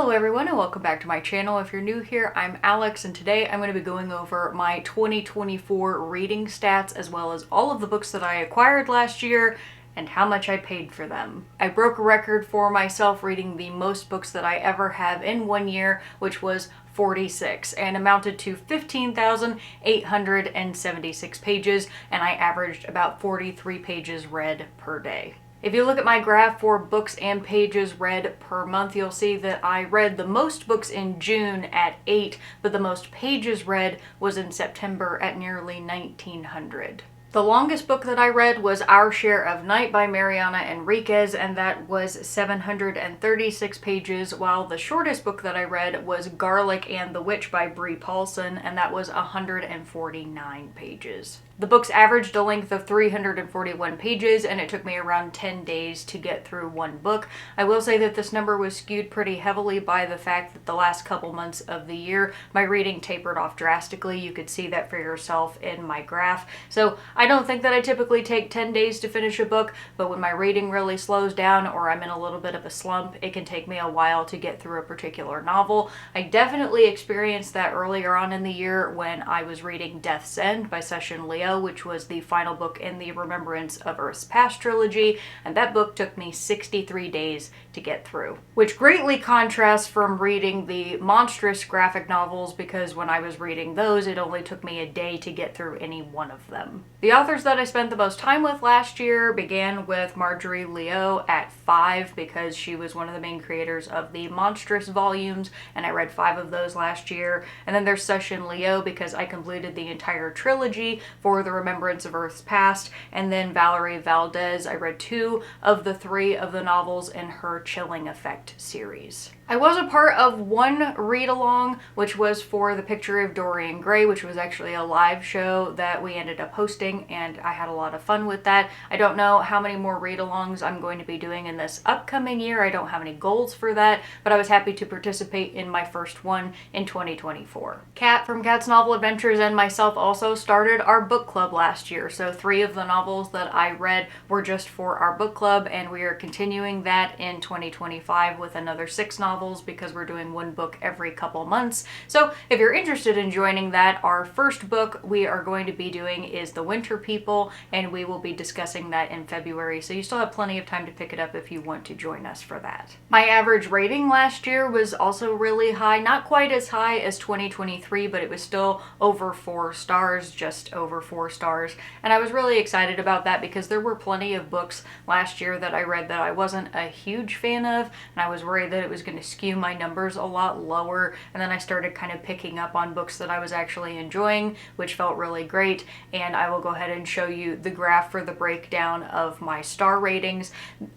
Hello everyone and welcome back to my channel. If you're new here, I'm Alex and today I'm going to be going over my 2024 reading stats as well as all of the books that I acquired last year and how much I paid for them. I broke a record for myself reading the most books that I ever have in one year, which was 46, and amounted to 15,876 pages, and I averaged about 43 pages read per day. If you look at my graph for books and pages read per month, you'll see that I read the most books in June at 8, but the most pages read was in September at nearly 1,900. The longest book that I read was Our Share of Night by Mariana Enriquez, and that was 736 pages, while the shortest book that I read was Garlic and the Witch by Brie Paulson, and that was 149 pages. The books averaged a length of 341 pages, and it took me around 10 days to get through one book. I will say that this number was skewed pretty heavily by the fact that the last couple months of the year, my reading tapered off drastically. You could see that for yourself in my graph. So I don't think that I typically take 10 days to finish a book, but when my reading really slows down or I'm in a little bit of a slump, it can take me a while to get through a particular novel. I definitely experienced that earlier on in the year when I was reading Death's End by Session Leo, which was the final book in the Remembrance of Earth's Past trilogy, and that book took me 63 days to get through, which greatly contrasts from reading the monstrous graphic novels, because when I was reading those, it only took me a day to get through any one of them. The authors that I spent the most time with last year began with Marjorie Liu at 5, because she was one of the main creators of the Monstrous volumes, and I read 5 of those last year. And then there's Session Leo, because I completed the entire trilogy for the Remembrance of Earth's Past. And then Valerie Valdez, I read 2 of the 3 of the novels in her Chilling Effect series. I was a part of one read-along, which was for The Picture of Dorian Gray, which was actually a live show that we ended up hosting, and I had a lot of fun with that. I don't know how many more read-alongs I'm going to be doing in this upcoming year. I don't have any goals for that, but I was happy to participate in my first one in 2024. Kat from Kat's Novel Adventures and myself also started our book club last year, so 3 of the novels that I read were just for our book club, and we are continuing that in 2025 with another 6 novels, because we're doing one book every couple months. So if you're interested in joining that, our first book we are going to be doing is The Winter People, and we will be discussing that in February, so you still have plenty of time to pick it up if you want to join us for that. My average rating last year was also really high, not quite as high as 2023, but it was still over 4 stars, just over 4 stars, and I was really excited about that because there were plenty of books last year that I read that I wasn't a huge fan of, and I was worried that it was going to skew my numbers a lot lower. And then I started kind of picking up on books that I was actually enjoying, which felt really great. And I will go ahead and show you the graph for the breakdown of my star ratings.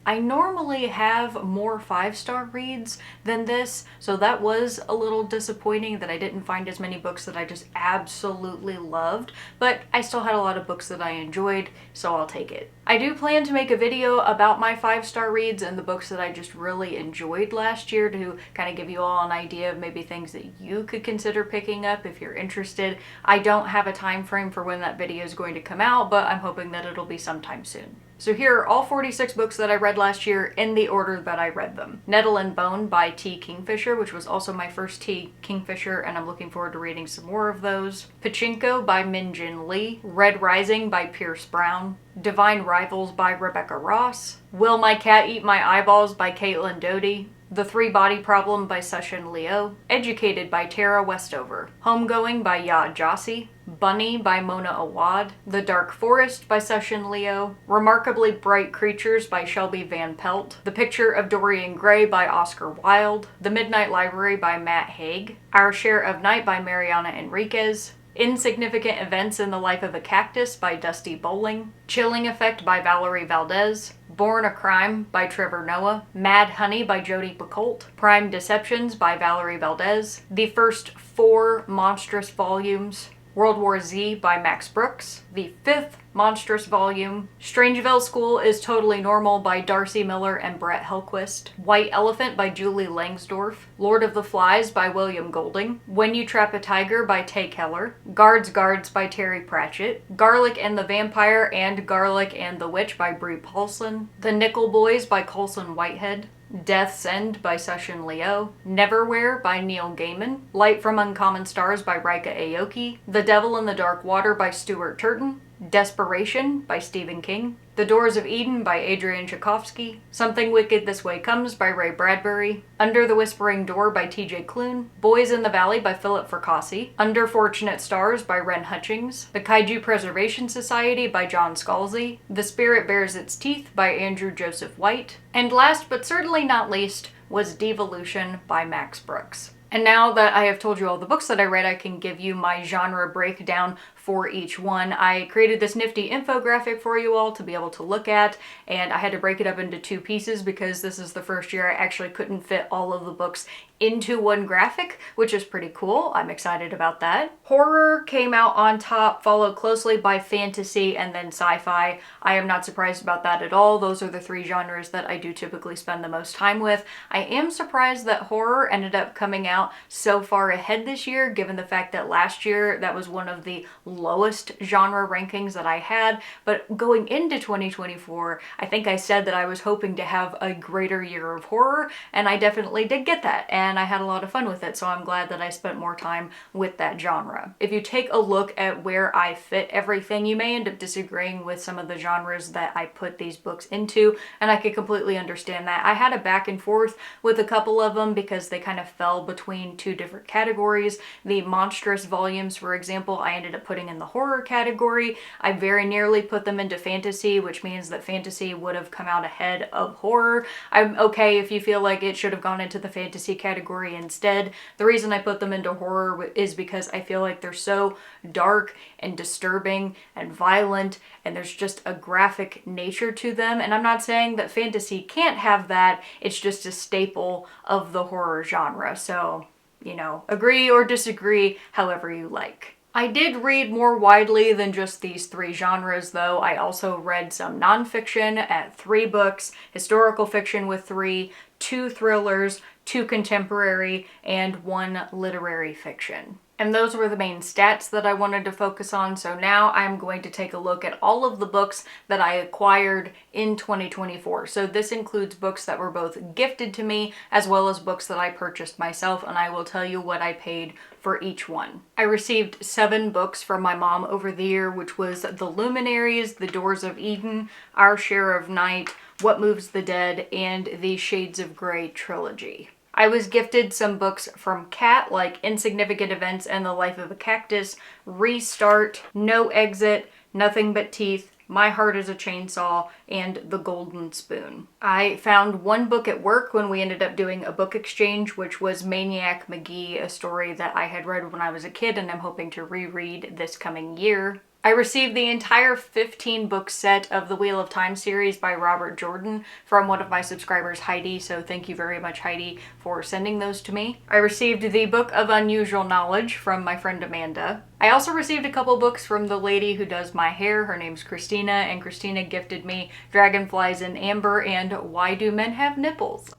I normally have more 5-star reads than this, so that was a little disappointing that I didn't find as many books that I just absolutely loved, but I still had a lot of books that I enjoyed, so I'll take it. I do plan to make a video about my 5-star reads and the books that I just really enjoyed last year to kind of give you all an idea of maybe things that you could consider picking up if you're interested. I don't have a time frame for when that video is going to come out, but I'm hoping that it'll be sometime soon. So here are all 46 books that I read last year in the order that I read them. Nettle and Bone by T. Kingfisher, which was also my first T. Kingfisher, and I'm looking forward to reading some more of those. Pachinko by Min Jin Lee. Red Rising by Pierce Brown. Divine Rivals by Rebecca Ross. Will My Cat Eat My Eyeballs by Caitlin Doty. The Three-Body Problem by Session Leo. Educated by Tara Westover. Homegoing by Ya Jossi. Bunny by Mona Awad. The Dark Forest by Session Leo. Remarkably Bright Creatures by Shelby Van Pelt. The Picture of Dorian Gray by Oscar Wilde. The Midnight Library by Matt Haig. Our Share of Night by Mariana Enriquez. Insignificant Events in the Life of a Cactus by Dusty Bowling. Chilling Effect by Valerie Valdez. Born a Crime by Trevor Noah. Mad Honey by Jodi Picoult. Prime Deceptions by Valerie Valdez. The First 4 Monstrous Volumes. World War Z by Max Brooks. The 5th monstrous volume. Strangeville School is Totally Normal by Darcy Miller and Brett Helquist. White Elephant by Julie Langsdorff. Lord of the Flies by William Golding. When You Trap a Tiger by Tay Keller. Guards by Terry Pratchett. Garlic and the Vampire and Garlic and the Witch by Brie Paulson. The Nickel Boys by Colson Whitehead. Death's End by Session Leo, Neverwhere by Neil Gaiman, Light from Uncommon Stars by Rika Aoki, The Devil in the Dark Water by Stuart Turton, Desperation by Stephen King, The Doors of Eden by Adrian Tchaikovsky, Something Wicked This Way Comes by Ray Bradbury, Under the Whispering Door by T.J. Klune, Boys in the Valley by Philip Fracassi, Under Fortunate Stars by Ren Hutchings, The Kaiju Preservation Society by John Scalzi, The Spirit Bears Its Teeth by Andrew Joseph White, and last but certainly not least was Devolution by Max Brooks. And now that I have told you all the books that I read, I can give you my genre breakdown for each one. I created this nifty infographic for you all to be able to look at, and I had to break it up into two pieces because this is the first year I actually couldn't fit all of the books into one graphic, which is pretty cool. I'm excited about that. Horror came out on top, followed closely by fantasy and then sci-fi. I am not surprised about that at all. Those are the three genres that I do typically spend the most time with. I am surprised that horror ended up coming out so far ahead this year, given the fact that last year that was one of the lowest genre rankings that I had. But going into 2024, I think I said that I was hoping to have a greater year of horror, and I definitely did get that. And I had a lot of fun with it, so I'm glad that I spent more time with that genre. If you take a look at where I fit everything, you may end up disagreeing with some of the genres that I put these books into, and I could completely understand that. I had a back and forth with a couple of them because they kind of fell between two different categories. The monstrous volumes, for example, I ended up putting in the horror category. I very nearly put them into fantasy, which means that fantasy would have come out ahead of horror. I'm okay if you feel like it should have gone into the fantasy category instead. The reason I put them into horror is because I feel like they're so dark and disturbing and violent, and there's just a graphic nature to them. And I'm not saying that fantasy can't have that, it's just a staple of the horror genre. So, you know, agree or disagree however you like. I did read more widely than just these three genres, though. I also read some nonfiction at 3 books, historical fiction with 3, 2 thrillers, 2 contemporary, and 1 literary fiction. And those were the main stats that I wanted to focus on. So now I'm going to take a look at all of the books that I acquired in 2024. So this includes books that were both gifted to me as well as books that I purchased myself, and I will tell you what I paid for each one. I received 7 books from my mom over the year, which was The Luminaries, The Doors of Eden, Our Share of Night, What Moves the Dead, and the Shades of Grey trilogy. I was gifted some books from Kat, like Insignificant Events and the Life of a Cactus, Restart, No Exit, Nothing But Teeth, My Heart is a Chainsaw, and The Golden Spoon. I found one book at work when we ended up doing a book exchange, which was Maniac McGee, a story that I had read when I was a kid and I'm hoping to reread this coming year. I received the entire 15-book set of the Wheel of Time series by Robert Jordan from one of my subscribers, Heidi, so thank you very much, Heidi, for sending those to me. I received the Book of Unusual Knowledge from my friend Amanda. I also received a couple books from the lady who does my hair. Her name's Christina, and Christina gifted me Dragonflies in Amber and Why Do Men Have Nipples?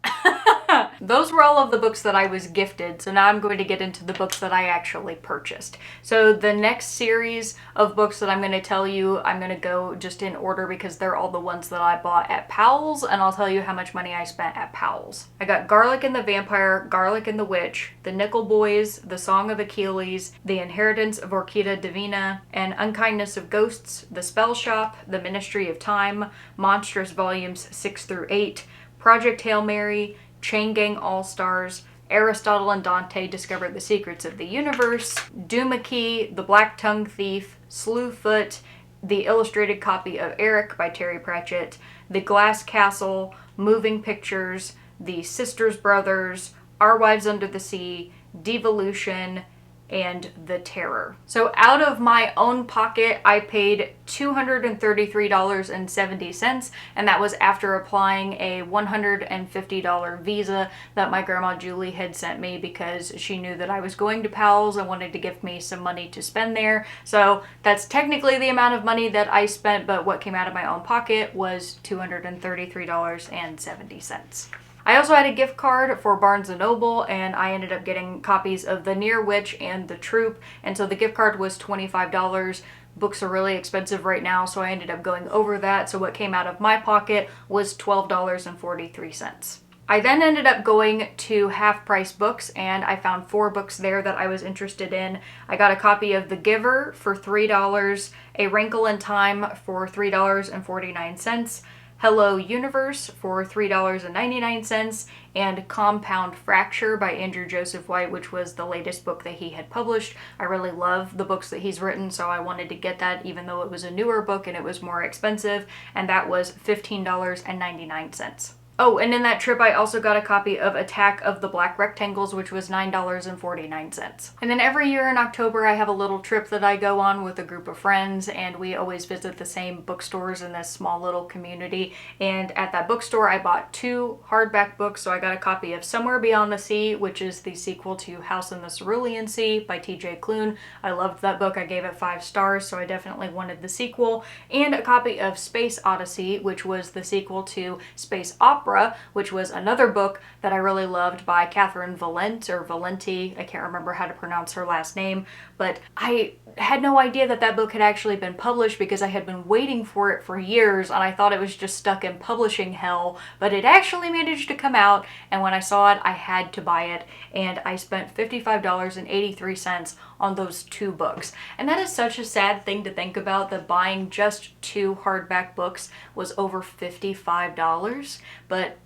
Those were all of the books that I was gifted, so now I'm going to get into the books that I actually purchased. So the next series of books that I'm going to tell you, I'm going to go just in order because they're all the ones that I bought at Powell's, and I'll tell you how much money I spent at Powell's. I got Garlic and the Vampire, Garlic and the Witch, The Nickel Boys, The Song of Achilles, The Inheritance of Orchida Divina, and Unkindness of Ghosts, The Spell Shop, The Ministry of Time, Monstrous Volumes 6 through 8, Project Hail Mary, Chain Gang All-Stars, Aristotle and Dante Discover the Secrets of the Universe, Doomakey, The Black Tongue Thief, Slewfoot, The Illustrated Copy of Eric by Terry Pratchett, The Glass Castle, Moving Pictures, The Sisters Brothers, Our Wives Under the Sea, Devolution, and The Terror. So out of my own pocket, I paid $233.70, and that was after applying a $150 visa that my grandma Julie had sent me because she knew that I was going to Powell's and wanted to give me some money to spend there. So that's technically the amount of money that I spent, but what came out of my own pocket was $233.70. I also had a gift card for Barnes & Noble, and I ended up getting copies of The Near Witch and The Troop, and so the gift card was $25. Books are really expensive right now, so I ended up going over that, so what came out of my pocket was $12.43. I then ended up going to Half Price Books and I found 4 books there that I was interested in. I got a copy of The Giver for $3, A Wrinkle in Time for $3.49, Hello Universe for $3.99, and Compound Fracture by Andrew Joseph White, which was the latest book that he had published. I really love the books that he's written, so I wanted to get that even though it was a newer book and it was more expensive, and that was $15.99. Oh, and in that trip, I also got a copy of Attack of the Black Rectangles, which was $9.49. And then every year in October, I have a little trip that I go on with a group of friends, and we always visit the same bookstores in this small little community. And at that bookstore, I bought 2 hardback books. So I got a copy of Somewhere Beyond the Sea, which is the sequel to House in the Cerulean Sea by T.J. Klune. I loved that book. I gave it 5 stars, so I definitely wanted the sequel. And a copy of Space Odyssey, which was the sequel to Space Opera, which was another book that I really loved by Catherine Valente, or Valenti. I can't remember how to pronounce her last name, but I had no idea that that book had actually been published because I had been waiting for it for years and I thought it was just stuck in publishing hell, but it actually managed to come out, and when I saw it, I had to buy it, and I spent $55.83 on those 2 books. And that is such a sad thing to think about, that buying just 2 hardback books was over $55, but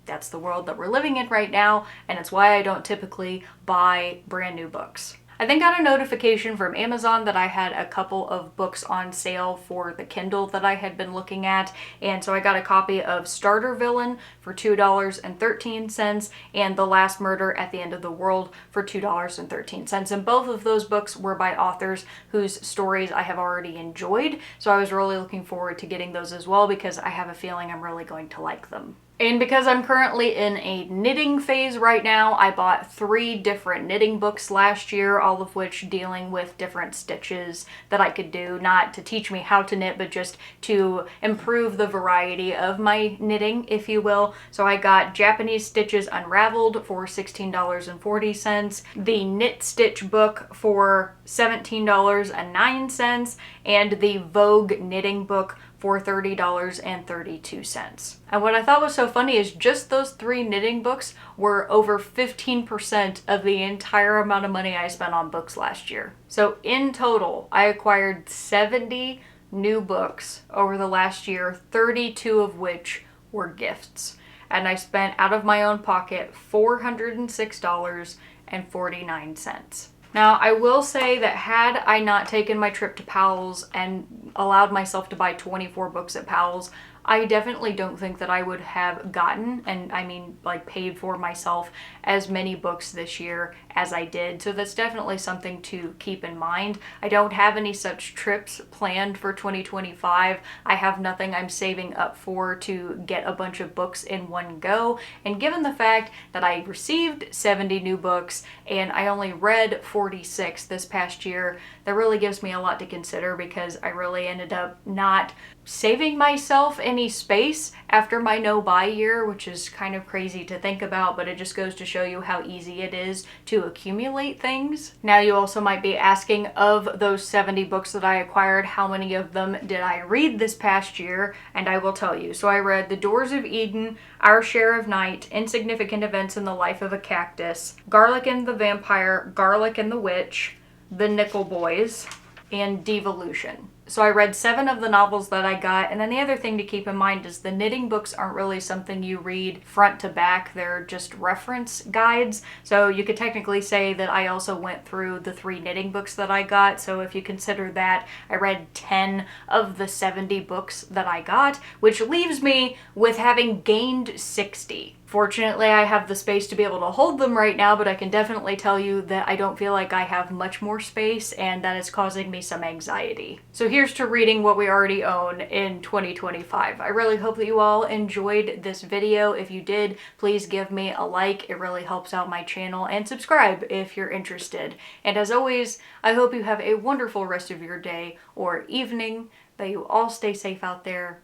that's the world that we're living in right now, and it's why I don't typically buy brand new books. I then got a notification from Amazon that I had a couple of books on sale for the Kindle that I had been looking at, and so I got a copy of Starter Villain for $2.13 and The Last Murder at the End of the World for $2.13. And both of those books were by authors whose stories I have already enjoyed, so I was really looking forward to getting those as well because I have a feeling I'm really going to like them. And because I'm currently in a knitting phase right now, I bought 3 different knitting books last year, all of which dealing with different stitches that I could do, not to teach me how to knit, but just to improve the variety of my knitting, if you will. So I got Japanese Stitches Unraveled for $16.40, the Knit Stitch book for $17.09, and the Vogue knitting book for $30.32. And what I thought was so funny is just those 3 knitting books were over 15% of the entire amount of money I spent on books last year. So in total, I acquired 70 new books over the last year, 32 of which were gifts. And I spent out of my own pocket $406.49. Now, I will say that had I not taken my trip to Powell's and allowed myself to buy 24 books at Powell's, I definitely don't think that I would have gotten, and I mean like paid for myself, as many books this year as I did. So that's definitely something to keep in mind. I don't have any such trips planned for 2025. I have nothing I'm saving up for to get a bunch of books in one go. And given the fact that I received 70 new books and I only read 46 this past year, that really gives me a lot to consider because I really ended up not saving myself any space after my no-buy year, which is kind of crazy to think about, but it just goes to show you how easy it is to accumulate things. Now, you also might be asking, of those 70 books that I acquired, how many of them did I read this past year? And I will tell you. So I read The Doors of Eden, Our Share of Night, Insignificant Events in the Life of a Cactus, Garlic and the Vampire, Garlic and the Witch, The Nickel Boys, and Devolution. So I read 7 of the novels that I got, and then the other thing to keep in mind is the knitting books aren't really something you read front to back, they're just reference guides. So you could technically say that I also went through the 3 knitting books that I got, so if you consider that, I read 10 of the 70 books that I got, which leaves me with having gained 60. Fortunately, I have the space to be able to hold them right now, but I can definitely tell you that I don't feel like I have much more space, and that is causing me some anxiety. So here's to reading what we already own in 2025. I really hope that you all enjoyed this video. If you did, please give me a like. It really helps out my channel, and subscribe if you're interested. And as always, I hope you have a wonderful rest of your day or evening, that you all stay safe out there,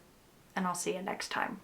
and I'll see you next time.